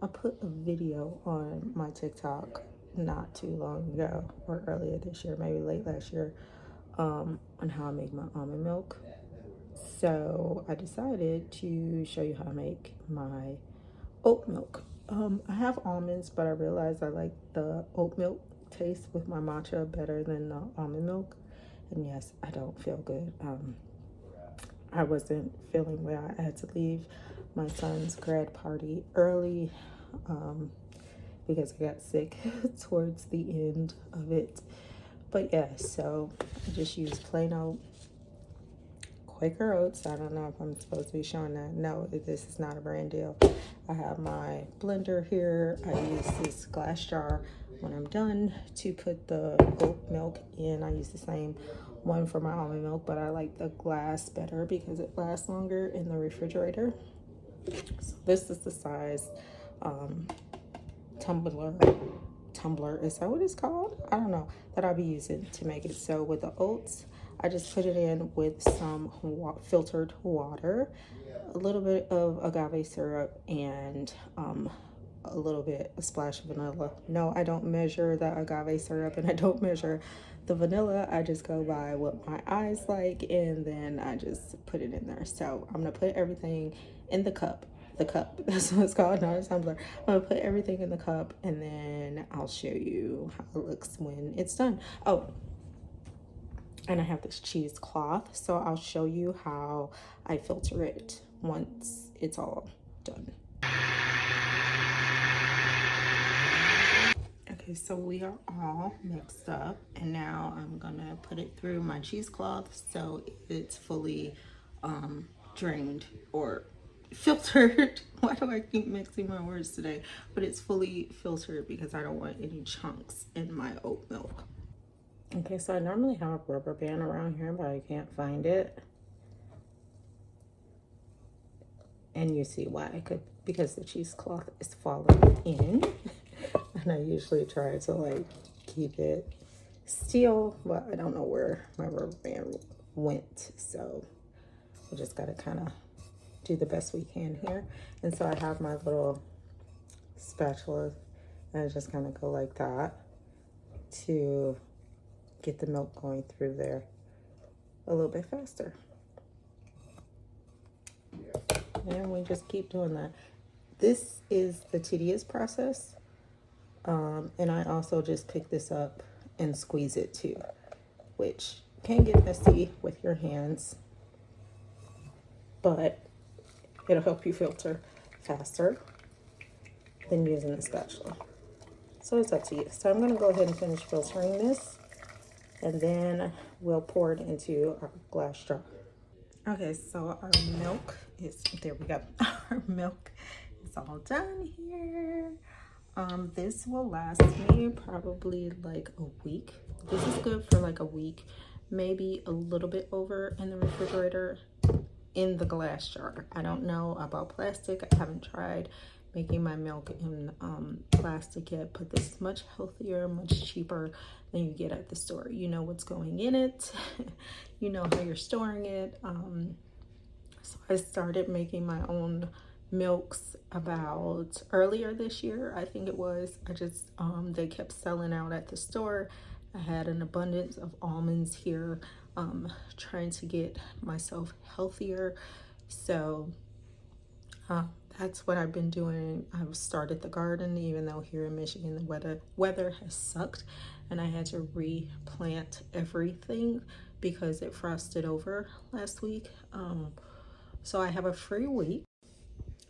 I put a video on my TikTok not too long ago, or earlier this year, maybe late last year, on how I make my almond milk. So I decided to show you how to make my oat milk. I have almonds, but I realized I like the oat milk taste with my matcha better than the almond milk. And yes, I don't feel good. I wasn't feeling well. I had to leave my son's grad party early because I got sick towards the end of it. But yeah, so I just used plain oat, Quaker oats. I don't know if I'm supposed to be showing that. No, this is not a brand deal. I have my blender here. I use this glass jar when I'm done to put the oat milk in. I use the same one for my almond milk, but I like the glass better because it lasts longer in the refrigerator. So this is the size tumbler, is that what it's called? I don't know, that I'll be using to make it. So with the oats, I just put it in with some filtered water, a little bit of agave syrup, and a splash of vanilla. No, I don't measure the agave syrup and I don't measure the vanilla. I just go by what my eyes like, and then I just put it in there. So I'm gonna put everything in the cup. That's what it's called, not a tumbler. I'm gonna put everything in the cup, and then I'll show you how it looks when it's done. Oh, and I have this cheesecloth, so I'll show you how I filter it once it's all done. Okay, so we are all mixed up, and now I'm gonna put it through my cheesecloth so it's fully drained or filtered. Why do I keep mixing my words today? But it's fully filtered because I don't want any chunks in my oat milk. Okay, so I normally have a rubber band around here, but I can't find it. And you see why, because the cheesecloth is falling in. And I usually try to like keep it still, but I don't know where my rubber band went. So we just gotta kind of do the best we can here. And so I have my little spatula, and I just kind of go like that to get the milk going through there a little bit faster. And we just keep doing that. This is the tedious process. And I also just pick this up and squeeze it too, which can get messy with your hands, but it'll help you filter faster than using a spatula. So it's up to you. So I'm gonna go ahead and finish filtering this, and then we'll pour it into our glass jar. Okay, so our milk is, there we go. Our milk is all done here. This will last me probably like a week. This is good for like a week, maybe a little bit over in the refrigerator in the glass jar. I don't know about plastic. I haven't tried making my milk in plastic yet, but this is much healthier, much cheaper than you get at the store. You know what's going in it. You know how you're storing it. So I started making my own milks about earlier this year, I think it was. I just they kept selling out at the store. I had an abundance of almonds here, trying to get myself healthier. So that's what I've been doing. I've started the garden, even though here in Michigan the weather has sucked, and I had to replant everything because it frosted over last week. So I have a free week.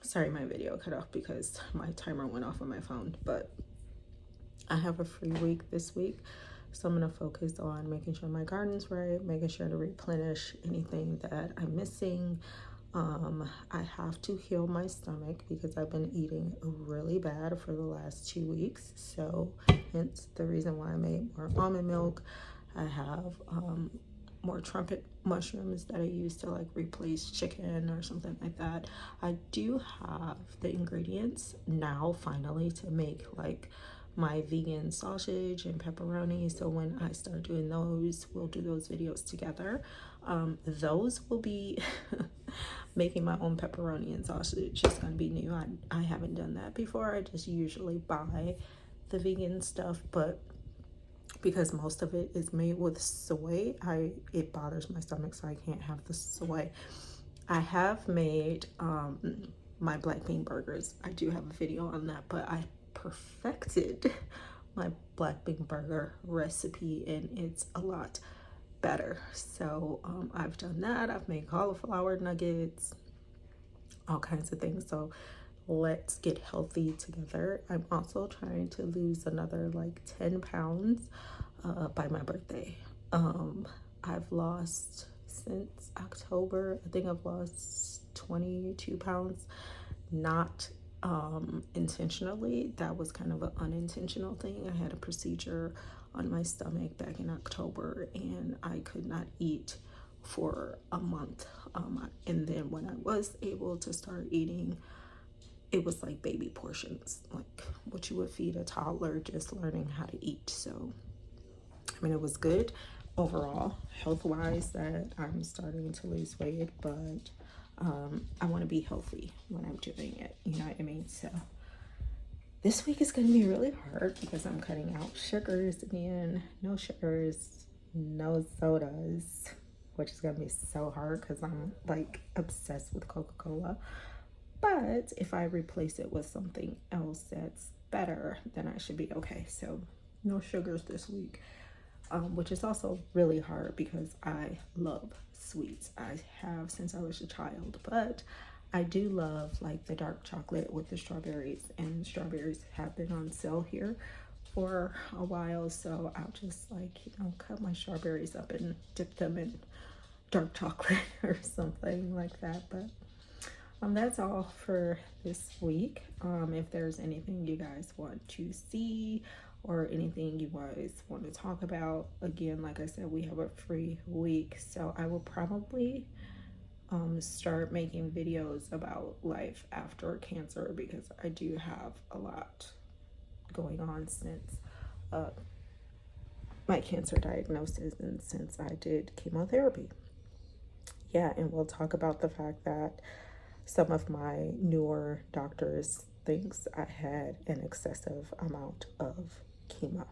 Sorry, my video cut off because my timer went off on my phone, but I have a free week this week. So I'm gonna focus on making sure my garden's right, making sure to replenish anything that I'm missing. I have to heal my stomach because I've been eating really bad for the last 2 weeks. So hence the reason why I made more almond milk. I have more trumpet mushrooms that I use to like replace chicken or something like that. I do have the ingredients now finally to make like my vegan sausage and pepperoni. So when I start doing those, we'll do those videos together. Those will be making my own pepperoni and sausage. It's gonna be new. I haven't done that before. I just usually buy the vegan stuff, but because most of it is made with soy, it bothers my stomach, so I can't have the soy. I have made my black bean burgers. I do have a video on that, but I perfected my black bean burger recipe and it's a lot better. So I've done that. I've made cauliflower nuggets, all kinds of things. So let's get healthy together. I'm also trying to lose another like 10 pounds by my birthday. I've lost since October. I think I've lost 22 pounds, not intentionally. That was kind of an unintentional thing. I had a procedure on my stomach back in October and I could not eat for a month. And then when I was able to start eating, it was like baby portions, like what you would feed a toddler, just learning how to eat. So, I mean, it was good overall, health-wise, that I'm starting to lose weight, but I want to be healthy when I'm doing it, you know what I mean? So this week is going to be really hard because I'm cutting out sugars again. No sugars, no sodas, which is going to be so hard because I'm like obsessed with Coca-Cola. But if I replace it with something else that's better, then I should be okay. So no sugars this week, which is also really hard because I love sweets. I have since I was a child, but I do love like the dark chocolate with the strawberries, and strawberries have been on sale here for a while. So I'll just like, you know, cut my strawberries up and dip them in dark chocolate or something like that. But that's all for this week. If there's anything you guys want to see or anything you guys want to talk about, again, like I said, we have a free week, so I will probably start making videos about life after cancer because I do have a lot going on since my cancer diagnosis and since I did chemotherapy. Yeah, and we'll talk about the fact that some of my newer doctors thinks I had an excessive amount of chemo.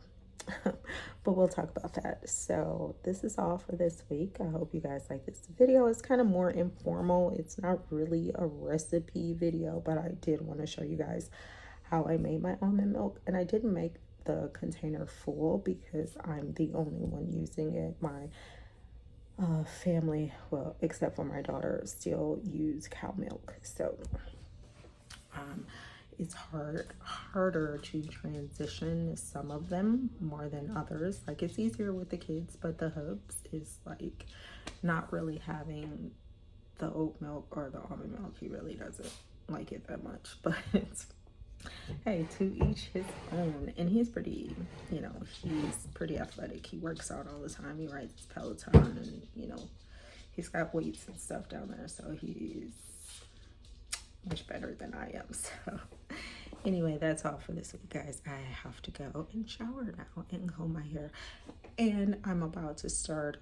But we'll talk about that. So this is all for this week. I hope you guys like this video. It's kind of more informal. It's not really a recipe video, but I did want to show you guys how I made my almond milk. And I didn't make the container full because I'm the only one using it. My family, well, except for my daughter, still use cow milk. So it's harder to transition some of them more than others. Like it's easier with the kids, but the hubs is like not really having the oat milk or the almond milk. He really doesn't like it that much, but it's, hey, to each his own. And he's pretty, you know, he's pretty athletic. He works out all the time. He rides his Peloton and, you know, he's got weights and stuff down there. So he's much better than I am. So anyway, that's all for this week, guys. I have to go and shower now and comb my hair. And I'm about to start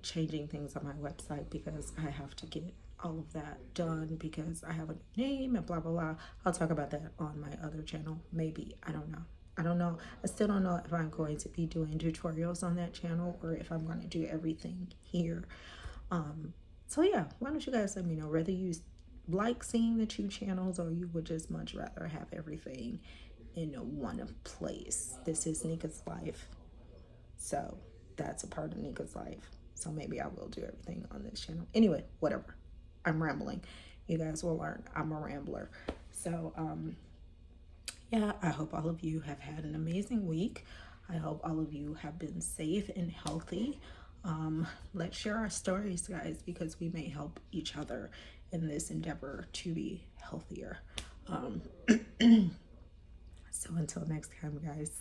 changing things on my website because I have to get all of that done because I have a new name and blah, blah, blah. I'll talk about that on my other channel. Maybe. I don't know. I still don't know if I'm going to be doing tutorials on that channel or if I'm going to do everything here. So yeah, why don't you guys let me know whether you like seeing the two channels or you would just much rather have everything in one place. This is Nika's life, so that's a part of Nika's life. So maybe I will do everything on this channel. Anyway, whatever. I'm rambling. You guys will learn I'm a rambler. So yeah, I hope all of you have had an amazing week. I hope all of you have been safe and healthy. Let's share our stories, guys, because we may help each other in this endeavor to be healthier. So until next time, guys.